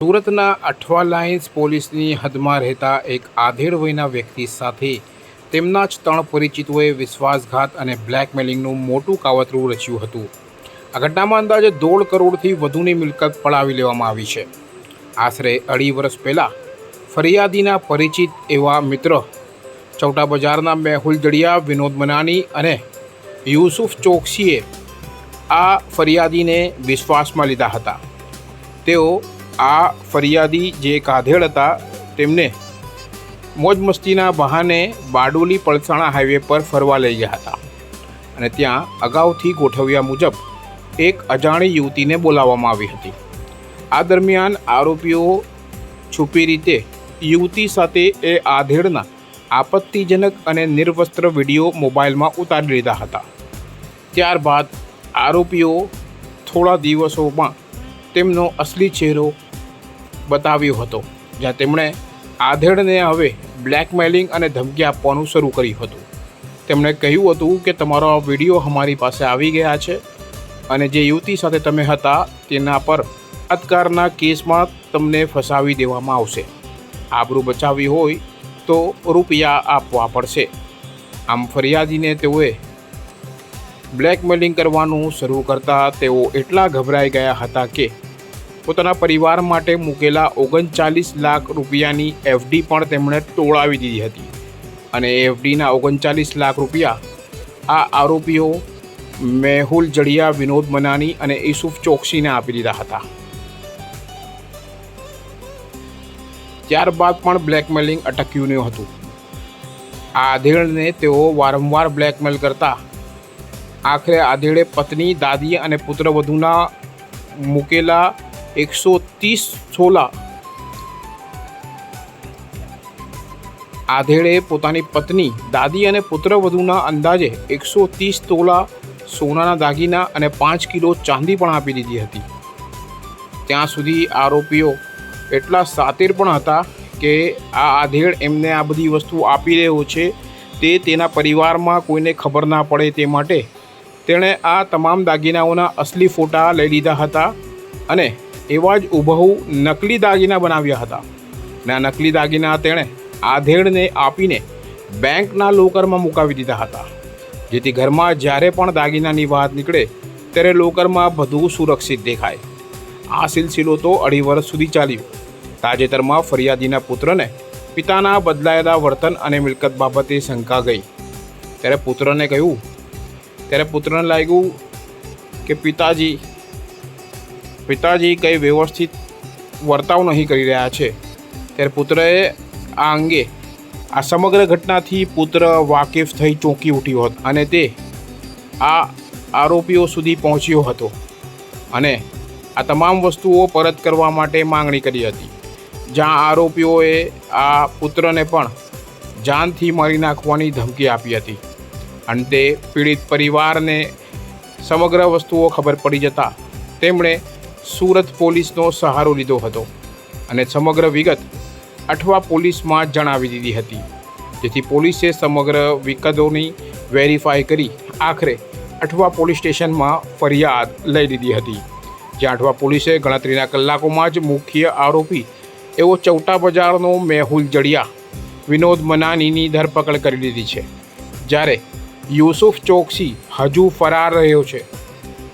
સુરતના અઠવા લાઇન્સ પોલીસની હદમાં રહેતા એક આધેડ વયના વ્યક્તિ સાથે તેમના જ 3 પરિચિતોએ વિશ્વાસઘાત અને બ્લેકમેલિંગનું મોટું કાવતરું રચ્યું હતું. આ ઘટનામાં અંદાજે 1.5 કરોડથી વધુની મિલકત પડાવી લેવામાં આવી છે. આશરે 2.5 વર્ષ પહેલાં ફરિયાદીના પરિચિત એવા મિત્ર ચૌટા બજારના મેહુલ જડિયા, વિનોદ મનાની અને યુસુફ ચોકસીએ આ ફરિયાદીને વિશ્વાસમાં લીધા હતા. તેઓ આ ફરિયાદી જે એક આધેડ હતા તેમને મોજ મસ્તીના બહાને બારડોલી પલસાણા હાઈવે પર ફરવા લઈ ગયા હતા અને ત્યાં અગાઉથી ગોઠવ્યા મુજબ એક અજાણી યુવતીને બોલાવવામાં આવી હતી. આ દરમિયાન આરોપીઓ છુપી રીતે યુવતી સાથે એ આધેડના આપત્તિજનક અને નિર્વસ્ત્ર વિડીયો મોબાઈલમાં ઉતારી લીધા હતા. ત્યારબાદ આરોપીઓ થોડા દિવસોમાં તેમનો અસલી ચહેરો બતાવ્યો હતો, જ્યાં તેમણે આધેડને હવે બ્લેકમેલિંગ અને ધમકી આપવાનું શરૂ કર્યું હતું. તેમણે કહ્યું હતું કે તમારો આ વિડીયો અમારી પાસે આવી ગયા છે અને જે યુવતી સાથે તમે હતા તેના પર બળાત્કારના કેસમાં તમને ફસાવી દેવામાં આવશે. આબરૂ બચાવવી હોય તો રૂપિયા આપવા પડશે. આમ ફરિયાદીને તેઓએ બ્લેકમેલિંગ કરવાનું શરૂ કરતાં તેઓ એટલા ગભરાઈ ગયા હતા કે પોતાના પરિવાર માટે મૂકેલા 39 લાખ રૂપિયાની એફડી પણ તેમણે તોડાવી દીધી હતી અને એફડીના 39 લાખ રૂપિયા આ આરોપીઓ મેહુલ જડિયા, વિનોદ મનાની અને યુસુફ ચોકસીને આપી દીધા હતા. ત્યારબાદ પણ બ્લેકમેલિંગ અટક્યું ન હતું. આ આધેડને તેઓ વારંવાર બ્લેકમેલ કરતા આખરે આધેડે પત્ની, દાદી અને પુત્રવધૂના મૂકેલા 130 તોલા આધેડે પોતાની પત્ની, દાદી અને પુત્રવધૂના અંદાજે 130 તોલા સોનાના દાગીના અને 5 કિલો ચાંદી પણ આપી દીધી હતી. ત્યાં સુધી આરોપીઓ એટલા શાતિર પણ હતા કે આ આધેડ એમને આ બધી વસ્તુ આપી રહ્યો છે તે તેના પરિવારમાં કોઈને ખબર ના પડે તે માટે તેણે આ તમામ દાગીનાઓના અસલી ફોટા લઈ લીધા હતા અને એવા જ હુબહુ નકલી દાગીના બનાવ્યા હતા. અને આ નકલી દાગીના તેણે આધેડને આપીને બેંકના લોકરમાં મુકાવી દીધા હતા, જેથી ઘરમાં જ્યારે પણ દાગીનાની વાત નીકળે ત્યારે લોકરમાં બધું સુરક્ષિત દેખાય. આ સિલસિલો તો 2.5 વર્ષ સુધી ચાલ્યો. તાજેતરમાં ફરિયાદીના પુત્રને પિતાના બદલાયેલા વર્તન અને મિલકત બાબતે શંકા ગઈ. ત્યારે પુત્રને લાગ્યું કે પિતાજી કંઈ વ્યવસ્થિત વર્તાવ નહીં કરી રહ્યા છે. ત્યારે પુત્રએ આ અંગે આ સમગ્ર ઘટનાથી પુત્ર વાકેફ થઈ ચોંકી ઉઠ્યો હતો અને તે આ આરોપીઓ સુધી પહોંચ્યો હતો અને આ તમામ વસ્તુઓ પરત કરવા માટે માંગણી કરી હતી, જ્યાં આરોપીઓએ આ પુત્રને પણ જાનથી મારી નાખવાની ધમકી આપી હતી. અંતે પીડિત પરિવારને સમગ્ર વસ્તુઓ ખબર પડી જતાં તેમણે સુરત પોલીસનો સહારો લીધો હતો અને સમગ્ર વિગત અઠવા પોલીસમાં જણાવી દીધી હતી, જેથી પોલીસે સમગ્ર વિગતોની વેરીફાઈ કરી આખરે અઠવા પોલીસ સ્ટેશનમાં ફરિયાદ લઈ લીધી હતી, જ્યાં અઠવા પોલીસે ગણતરીના કલાકોમાં જ મુખ્ય આરોપી એવો ચૌટા બજારનો મેહુલ જડિયા, વિનોદ મનાનીની ધરપકડ કરી લીધી છે, જ્યારે યુસુફ ચોકસી હજુ ફરાર રહ્યો છે.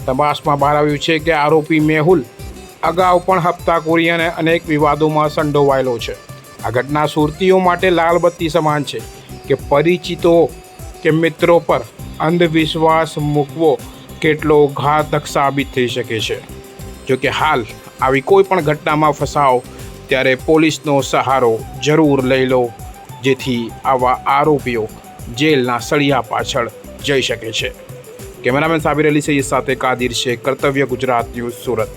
તપાસમાં બહાર આવ્યું છે કે આરોપી મેહુલ અગાઉ પણ હપ્તાખોરી અને અનેક વિવાદોમાં સંડોવાયેલો છે. આ ઘટના સુરતીઓ માટે લાલબત્તી સમાન છે કે પરિચિતો કે મિત્રો પર અંધવિશ્વાસ મૂકવો કેટલો ઘાતક સાબિત થઈ શકે છે. જોકે હાલ આવી કોઈ પણ ઘટનામાં ફસાઓ ત્યારે પોલીસનો સહારો જરૂર લઈ લો, જેથી આવા આરોપીઓ જેલના સળિયા પાછળ જઈ શકે છે. કેમેરામેન સાબિર અલી સૈયદ સાથે કાદિર શેખ, કર્તવ્ય ગુજરાત ન્યૂઝ, સુરત.